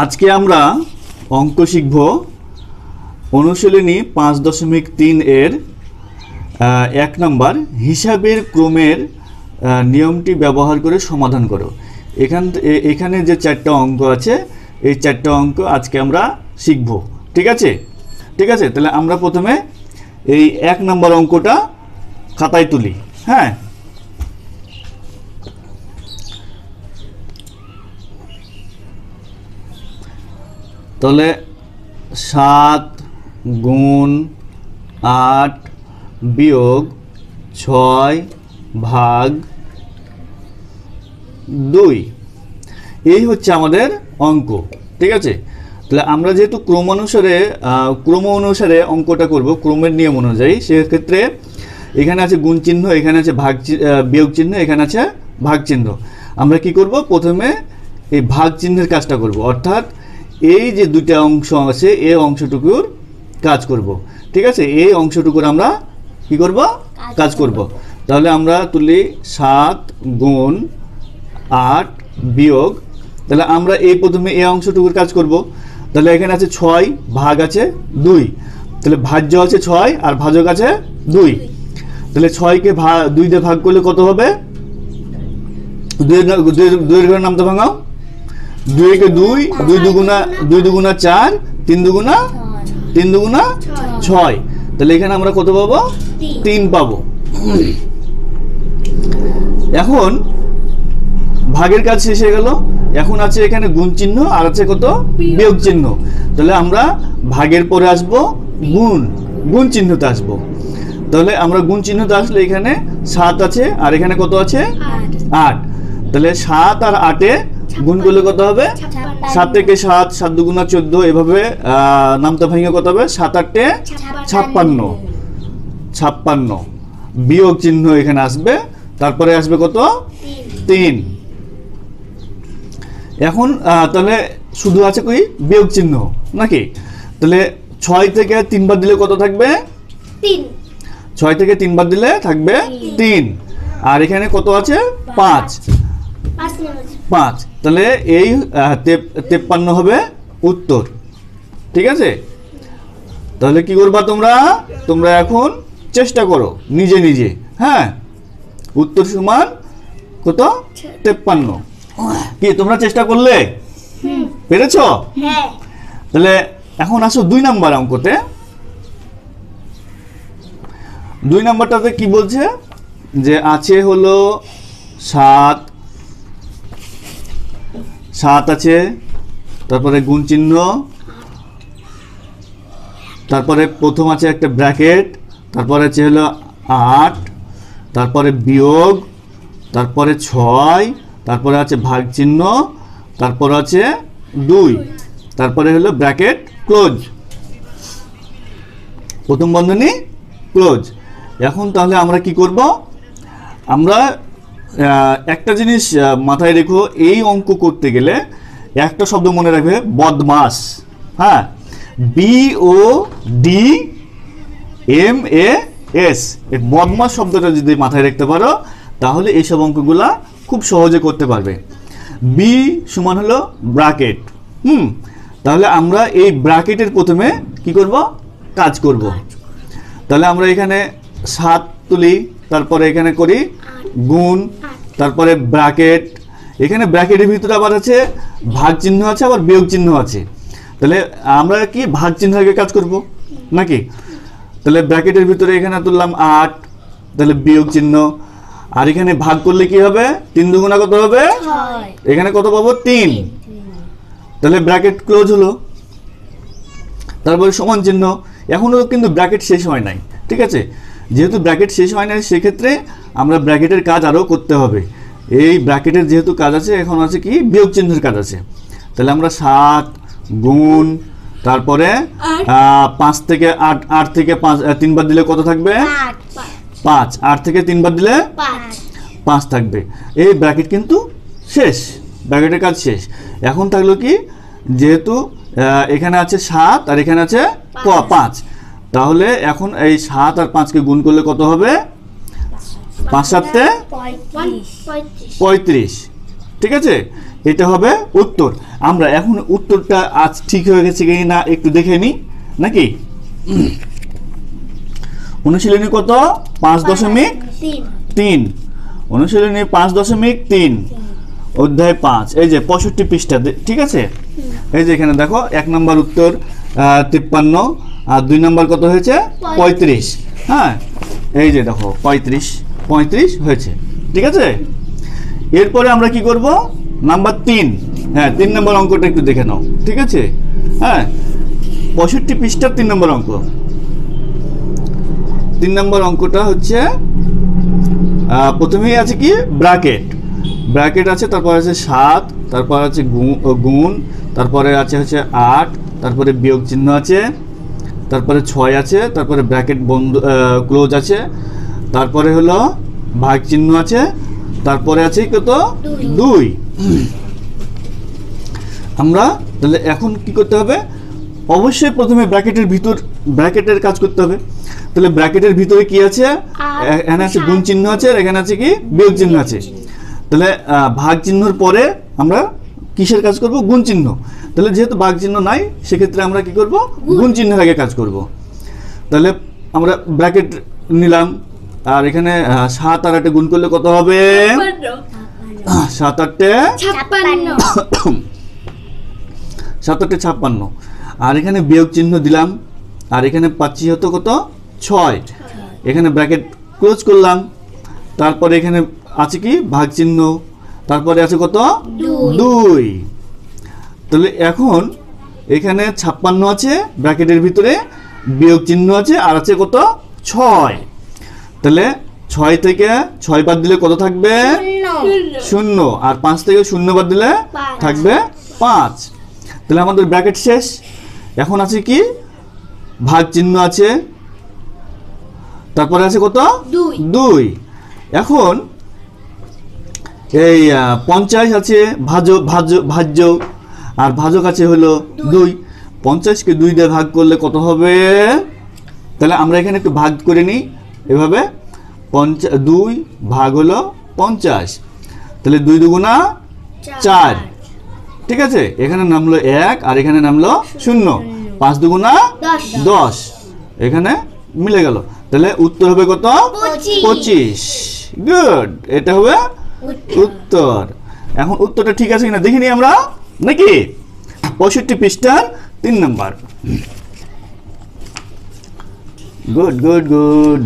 আজকে আমরা অঙ্ক শিখব অনুশীলনী 5.3 এর 1 নম্বর হিসাবের ক্রমের নিয়মটি ব্যবহার করে সমাধান করো। এখানে যে 4টা অঙ্ক আছে এই 4টা অঙ্ক আজকে আমরা শিখব। ঠিক আছে, তাহলে আমরা প্রথমে এই 1 নম্বর অঙ্কটা খাতায় তুলি। হ্যাঁ, তাহলে 7 গুণ 8 বিয়োগ 6 ভাগ 2 এই হচ্ছে আমাদের অঙ্ক। ঠিক আছে, তাহলে আমরা যেহেতু ক্রম অনুসারে অঙ্কটা করব, ক্রমের নিয়ম অনুযায়ী, সেক্ষেত্রে এখানে আছে গুণ চিহ্ন, এখানে আছে বিয়োগ চিহ্ন, এখানে আছে ভাগ চিহ্ন। আমরা কি করব, প্রথমে এই ভাগ চিহ্নের কাজটা করব, অর্থাৎ এই যে দুইটা অংশ আছে এই অংশটুকুর কাজ করব। ঠিক আছে, এই অংশটুকুর আমরা কি করব, কাজ করব। তাহলে আমরা তুলি 7 গুণ 8 বিয়োগ, তাহলে আমরা এই প্রথমে এই অংশটুকুর কাজ করব। তাহলে এখানে আছে 6 ভাগ আছে 2, তাহলে ভাজ্য আছে 6 আর ভাজক আছে 2। তাহলে 6কে 2 দিয়ে ভাগ করলে কত হবে? 2 এর ঘরের নামটা ভাঙাও। 2 কে 2, 2 দুগুণা 4, 3 দুগুণা 6। তাহলে এখানে আমরা কত পাবো? 3 পাবো। এখন ভাগের কাজ শেষ হয়ে গেল, এখন আছে এখানে গুণ চিহ্ন আর আছে কত? বিয়োগ চিহ্ন। তাহলে আমরা ভাগের পরে আসব গুণ চিহ্নতে আসব। তাহলে আমরা গুণ চিহ্নতে আসলে এখানে 7 আছে আর এখানে কত আছে? 8। তাহলে 7 আর 8-এ গুণ করলে কত হবে? 7 থেকে 7, 7 দুগুণা 14, এভাবে নামটা ভেঙে কত হবে? 7 8-এ 56। বিয়োগ চিহ্ন এখানে আসবে, তারপরে আসবে কত? 3। এখন তাহলে শুধু আছে কি বিয়োগ চিহ্ন নাকি? তাহলে 6 থেকে 3 বার দিলে কত থাকবে? 3। 6 থেকে 3 বার দিলে থাকবে 3। আর এখানে কত আছে? 5। তাহলে এই 53 হবে উত্তর। ঠিক আছে, তাহলে কি করবা তোমরা এখন চেষ্টা করো নিজে। হ্যাঁ, উত্তর সমান কত? 53। কি তোমরা চেষ্টা করলে? পেরেছ? হ্যাঁ। তাহলে এখন আসো 2 নাম্বার অঙ্কতে। 2 নাম্বারটাতে কি বলছে যে আছে হলো 7 আছে, তারপরে গুণ চিহ্ন, তারপরে প্রথম আছে একটা ব্র্যাকেট, তারপরে আছে হলো 8, তারপরে বিয়োগ, তারপরে 6, তারপরে আছে ভাগ চিহ্ন, তারপর আছে 2, তারপরে হলো ব্র্যাকেট ক্লোজ, প্রথম বন্ধনী ক্লোজ। এখন তাহলে আমরা কি করব? আমরা একটা জিনিস মাথায় রেখো, এই অঙ্ক করতে গেলে একটা শব্দ মনে রাখবে, বদমাস। হ্যাঁ, BODMAS, এই বদমাস শব্দটা যদি মাথায় রাখতে পারো তাহলে এইসব অঙ্কগুলা খুব সহজে করতে পারবে। বি সমান হলো ব্র্যাকেট। তাহলে আমরা এই ব্র্যাকেটের প্রথমে কি করব? কাজ করব। তাহলে আমরা এখানে 7 তুলি, তারপরে এখানে করি গুণ, তারপরে ব্র্যাকেট, এখানে ব্র্যাকেটের ভিতরে আবার আছে ভাগ চিহ্ন আছে, আবার বিয়োগ চিহ্ন আছে। তাহলে আমরা কি ভাগ চিহ্ন আগে কাজ করব নাকি? তাহলে ব্র্যাকেটের ভিতরে এখানে তুললাম 8, তাহলে বিয়োগ চিহ্ন, আর এখানে ভাগ করলে কি হবে? 3 দুগুণা কত হবে? 6। এখানে কত পাবো? 3। তাহলে ব্র্যাকেট ক্লোজ হলো, তারপরে সমান চিহ্ন। এখনো কিন্তু ব্র্যাকেট শেষ হয় নাই। ঠিক আছে, যেহেতু ব্র্যাকেট শেষ হয় নাই সেক্ষেত্রে আমরা ব্র্যাকেটের কাজ আরও করতে হবে। এই ব্র্যাকেটের যেহেতু কাজ আছে, এখন আছে কি বিয়োগ চিহ্নের কাজ আছে। তাহলে আমরা 7 গুণ, তারপরে 5 থেকে 8 থেকে 3 বার দিলে কত থাকবে? 5। 8 থেকে 3 বার দিলে 5 থাকবে। এই ব্র্যাকেট কিন্তু শেষ, ব্র্যাকেটের কাজ শেষ। এখন থাকলো কি, যেহেতু এখানে আছে 7 আর এখানে আছে 5, তাহলে এখন এই 7 আর 5কে গুণ করলে কত হবে? 5 7 35। ঠিক আছে, এটা হবে উত্তর। আমরা এখন উত্তরটা আজ ঠিক হয়ে গেছে কি না একটু দেখে নিই নাকি। অনুশীলনী কত? 5.3। অনুশীলনী 5.3 অধ্যায় 5, এই যে 65 পৃষ্ঠা, ঠিক আছে। এই যে এখানে দেখো 1 নম্বর উত্তর 53 আর 2 নম্বর কত হয়েছে? 35। হ্যাঁ, এই যে দেখো 35 হয়েছে, ঠিক আছে। এরপরে আমরা কি করব? নাম্বার 3, হ্যাঁ 3 নম্বর অঙ্কটা একটু দেখে নাও, ঠিক আছে। হ্যাঁ, 65 পৃষ্ঠার 3 নম্বর অঙ্ক। 3 নম্বর অঙ্কটা হচ্ছে প্রথমেই আছে কি ব্র্যাকেট আছে, তারপর আছে 7, তারপর আছে গুণ, তারপরে আছে হচ্ছে 8, তারপরে বিয়োগ চিহ্ন আছে, তারপরে 6 আছে, তারপরে ব্র্যাকেট বন্ধ ক্লোজ আছে, তারপরে হলো ভাগ চিহ্ন আছে, তারপরে আছে কত? 2। আমরা তাহলে এখন কি করতে হবে? অবশ্যই প্রথমে ব্র্যাকেটের কাজ করতে হবে। তাহলে ব্র্যাকেটের ভিতরে কি আছে? এখানে আছে গুণ চিহ্ন আছে, আর এখানে আছে কি বিয়োগ চিহ্ন আছে। তাহলে ভাগ চিহ্নর পরে আমরা কিসের কাজ করব? গুণ চিহ্ন। তাহলে যেহেতু ভাগ চিহ্ন নাই, সেক্ষেত্রে আমরা কি করব? গুণ চিহ্নের আগে কাজ করব। তাহলে আমরা ব্র্যাকেট নিলাম, আর এখানে 7 আর 8 গুণ করলে কত হবে? 7 8 56। আর এখানে বিয়োগ চিহ্ন দিলাম, আর এখানে পাচ্ছি হতো কত? 6। এখানে ব্র্যাকেট ক্লোজ করলাম, তারপরে এখানে আছে কি ভাগ চিহ্ন, তারপরে আছে কত? 2। তাহলে এখন এখানে 56 আছে ব্র্যাকেটের ভিতরে, বিয়োগ চিহ্ন আছে, আর আছে কত? 6। তাহলে 6 থেকে 6 বাদ দিলে কত থাকবে? 0। আর 5 থেকে 0 বাদ দিলে থাকবে 5। তাহলে আমাদের ব্র্যাকেট শেষ। এখন আছে কি ভাগ চিহ্ন আছে, তারপরে আছে কত? 2। এখন এই 50 আছে ভাজ্য, আর ভাজক আছে হলো 2। 50কে 2 দিয়ে ভাগ করলে কত হবে? তাহলে আমরা এখানে একটু ভাগ করে নিই এভাবে, 2 ভাগ হলো 50। তাহলে 2 দুগুণা 4, ঠিক আছে। এখানে নামলো 1, আর এখানে নামলো 0। 5 দুগুণা 10, এখানে মিলে গেল। তাহলে উত্তর হবে কত? 25। গুড, এটা হবে উত্তর। এখন উত্তরটা ঠিক আছে কিনা দেখে নিই আমরা নাকি। 65 পৃষ্ঠার 3 নম্বর। গুড।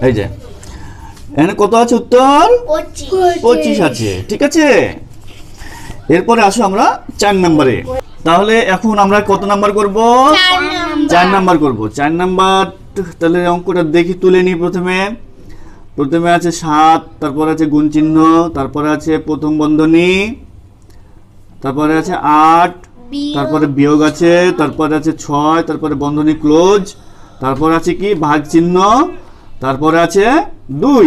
এই যে এখানে কত আছে? উত্তর 25 আছে, ঠিক আছে। এরপরে আসো আমরা 4 নম্বরে। তাহলে এখন আমরা কত নাম্বার করব? 4 নাম্বার করব। 4 নাম্বার তাহলে অঙ্কটা দেখি তুলে নিই। প্রথমে আছে 7, তারপরে আছে গুণ চিহ্ন, তারপরে আছে প্রথম বন্ধনী, তারপরে আছে 8, তারপরে বিয়োগ আছে, তারপরে আছে 6, তারপরে বন্ধনী ক্লোজ, তারপরে আছে কি ভাগ চিহ্ন, তারপরে আছে 2।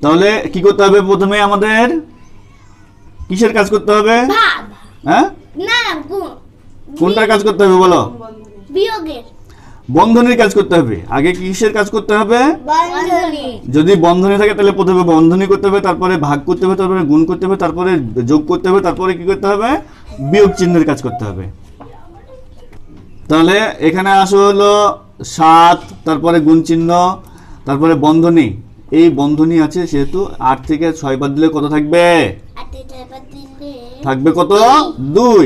তাহলে কি করতে হবে? প্রথমে আমাদের কিসের কাজ করতে হবে? হ্যাঁ, কোনটার কাজ করতে হবে বলো? বন্ধনীর কাজ করতে হবে। আগে কিসের কাজ করতে হবে? যদি বন্ধনী থাকে তাহলে প্রথমে বন্ধনী করতে হবে, তারপরে ভাগ করতে হবে, তারপরে গুণ করতে হবে, তারপরে যোগ করতে হবে, তারপরে কি করতে হবে? বিয়োগ চিহ্নের কাজ করতে হবে। তাহলে এখানে আসো হলো 7, তারপরে গুণ চিহ্ন, তারপরে বন্ধনী। এই বন্ধনী আছে সেহেতু 8 থেকে 6 বাদ দিলে কত থাকবে? থাকবে কত? 2।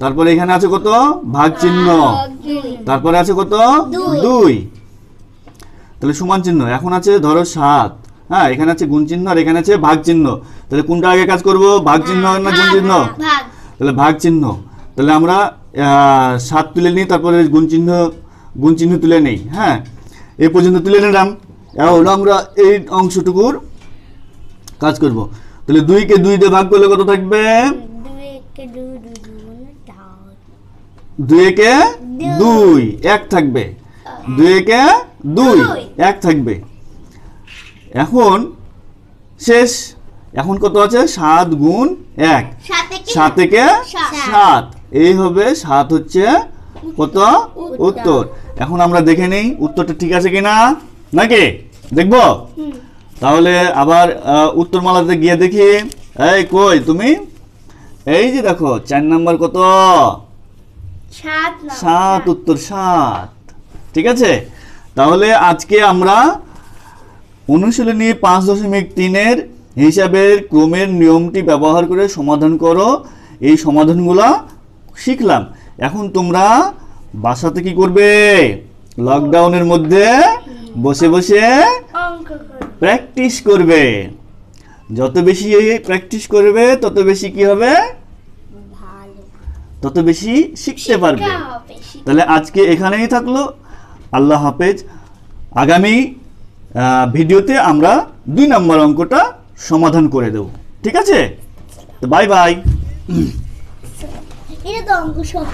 তারপরে এখানে আছে কত? ভাগ চিহ্ন, তারপরে আছে কত? 2। তাহলে সমান চিহ্ন। এখন আছে ধরো 7, হ্যাঁ এখানে আছে গুণ চিহ্ন, আর এখানে আছে ভাগ চিহ্ন। তাহলে কোনটা আগে কাজ করব? ভাগ চিহ্ন না গুণ চিহ্ন? তাহলে ভাগ চিহ্ন। তাহলে আমরা 7 তুলে নিই, তারপরে গুণ চিহ্ন তুলে নেই। হ্যাঁ, এই পর্যন্ত তুলে নিলাম। এখন আমরা এই অংশটুকুর কাজ করব। তাহলে 2কে 2 দিয়ে ভাগ করলে কত থাকবে? 2 2 1 থাকবে। 2 2 1 থাকবে। এখন শেষ। এখন কত আছে? 7 গুণ 1, 7 থেকে 7। এই হবে 7 হচ্ছে কত? উত্তর। এখন আমরা দেখে নেই উত্তরটা ঠিক আছে কিনা নাকি, দেখবো। তাহলে আবার উত্তরমালাতে গিয়ে দেখি, এই কই তুমি, এই যে দেখো 4 নাম্বার কত, 7, উত্তর 7। ঠিক আছে, তাহলে আজকে আমরা অনুশীলনী 5.3 হিসাবের ক্রমের নিয়মটি ব্যবহার করে সমাধান করো, এই সমাধানগুলা শিখলাম। এখন তোমরা বাসাতে কি করবে, লকডাউনের মধ্যে বসে বসে প্র্যাকটিস করবে। যত বেশি প্র্যাকটিস করবে তত বেশি কি হবে, তত বেশি শিখতে পারবে। তাহলে আজকে এখানেই থাকলো, আল্লাহ হাফেজ। আগামী ভিডিওতে আমরা 2 নম্বর অঙ্কটা সমাধান করে দেব। ঠিক আছে, তো বাই বাই। এটা তো অঙ্ক সব